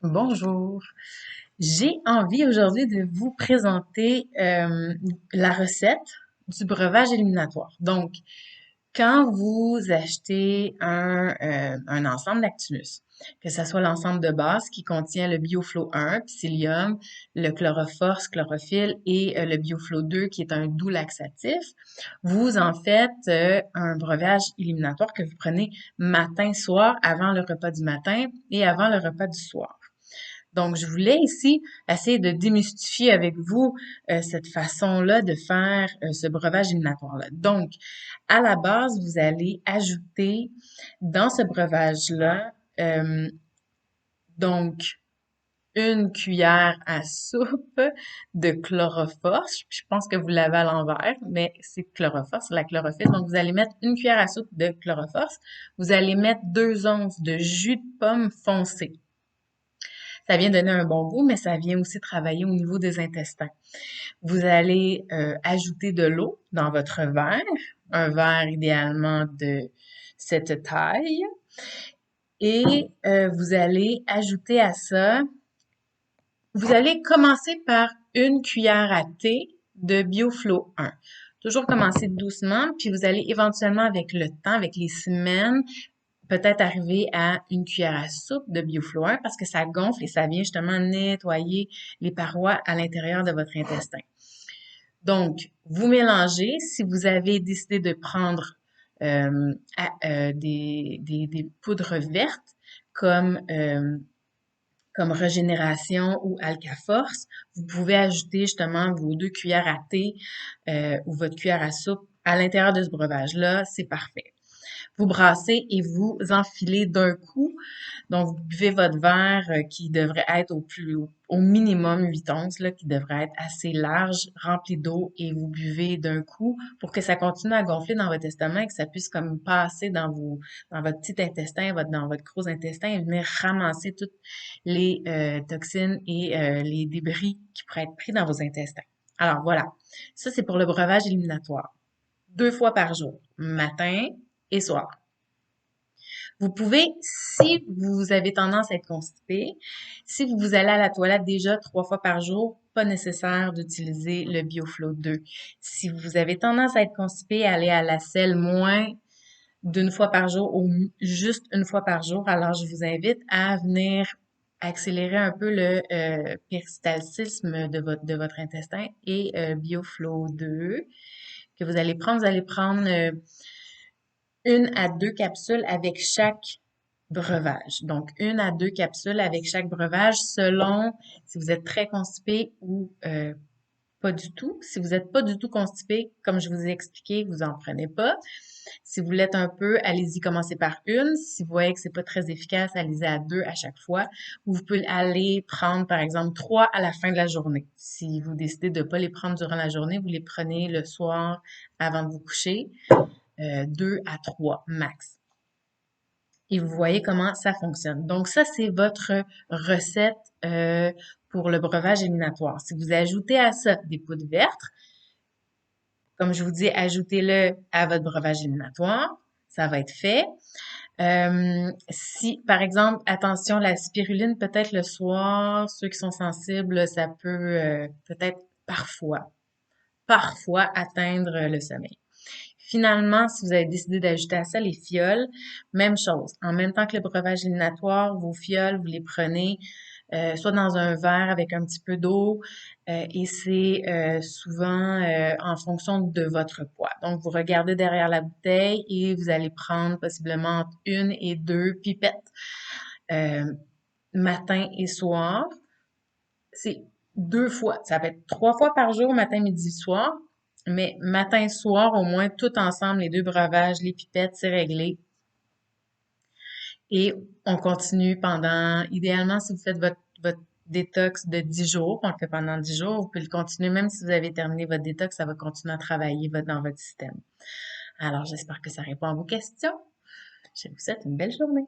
Bonjour. J'ai envie aujourd'hui de vous présenter la recette du breuvage éliminatoire. Donc, quand vous achetez un ensemble Lactulus, que ce soit l'ensemble de base qui contient le BioFlow 1, Psyllium, le Chloroforce, chlorophylle et le BioFlow 2 qui est un doux laxatif, vous en faites un breuvage éliminatoire que vous prenez matin, soir, avant le repas du matin et avant le repas du soir. Donc, je voulais ici essayer de démystifier avec vous cette façon-là de faire ce breuvage éliminatoire-là. Donc, à la base, vous allez ajouter dans ce breuvage-là, donc, une cuillère à soupe de chloroforce. Je pense que vous l'avez à l'envers, mais c'est chloroforce, la chlorophylle. Donc, vous allez mettre une cuillère à soupe de chloroforce. Vous allez mettre 2 onces de jus de pomme foncé. Ça vient donner un bon goût, mais ça vient aussi travailler au niveau des intestins. Vous allez ajouter de l'eau dans votre verre, un verre idéalement de cette taille, et vous allez ajouter à ça, vous allez commencer par une cuillère à thé de BioFlow 1. Toujours commencer doucement, puis vous allez éventuellement avec le temps, avec les semaines, peut-être arriver à une cuillère à soupe de BioFlow 1 parce que ça gonfle et ça vient justement nettoyer les parois à l'intérieur de votre intestin. Donc, vous mélangez. Si vous avez décidé de prendre des poudres vertes comme, comme Régénération ou Alka-Force, vous pouvez ajouter justement vos 2 cuillères à thé ou votre cuillère à soupe à l'intérieur de ce breuvage-là. C'est parfait. Vous brassez et vous enfilez d'un coup. Donc, vous buvez votre verre qui devrait être au minimum 8 onces, là, qui devrait être assez large, rempli d'eau, et vous buvez d'un coup pour que ça continue à gonfler dans votre estomac et que ça puisse comme passer dans votre petit intestin, dans votre gros intestin et venir ramasser toutes les toxines et les débris qui pourraient être pris dans vos intestins. Alors voilà, ça c'est pour le breuvage éliminatoire. 2 fois par jour, matin et soir. Vous pouvez, si vous avez tendance à être constipé, si vous allez à la toilette déjà 3 fois par jour, pas nécessaire d'utiliser le BioFlow 2. Si vous avez tendance à être constipé, aller à la selle moins d'1 fois par jour ou juste 1 fois par jour, alors je vous invite à venir accélérer un peu le péristaltisme de votre intestin et BioFlow 2 que vous allez prendre 1 à 2 capsules avec chaque breuvage. Donc, 1 à 2 capsules avec chaque breuvage selon si vous êtes très constipé ou pas du tout. Si vous n'êtes pas du tout constipé, comme je vous ai expliqué, vous en prenez pas. Si vous l'êtes un peu, allez-y, commencez par une. Si vous voyez que c'est pas très efficace, allez-y à 2 à chaque fois. Ou vous pouvez aller prendre, par exemple, 3 à la fin de la journée. Si vous décidez de pas les prendre durant la journée, vous les prenez le soir avant de vous coucher. 2 à 3 max. Et vous voyez comment ça fonctionne. Donc ça, c'est votre recette pour le breuvage éliminatoire. Si vous ajoutez à ça des poudres vertes, comme je vous dis, ajoutez-le à votre breuvage éliminatoire, ça va être fait. Si, par exemple, attention, la spiruline, peut-être le soir, ceux qui sont sensibles, ça peut peut-être parfois atteindre le sommeil. Finalement, si vous avez décidé d'ajouter à ça les fioles, même chose. En même temps que le breuvage éliminatoire, vos fioles, vous les prenez soit dans un verre avec un petit peu d'eau et c'est souvent en fonction de votre poids. Donc, vous regardez derrière la bouteille et vous allez prendre possiblement entre 1 et 2 pipettes euh, matin et soir. C'est 2 fois. Ça peut être 3 fois par jour, matin, midi, soir. Mais matin, soir, au moins, tout ensemble, les 2 breuvages, les pipettes, c'est réglé. Et on continue pendant, idéalement, si vous faites votre détox de 10 jours, on le fait pendant 10 jours, vous pouvez le continuer, même si vous avez terminé votre détox, ça va continuer à travailler dans votre système. Alors, j'espère que ça répond à vos questions. Je vous souhaite une belle journée.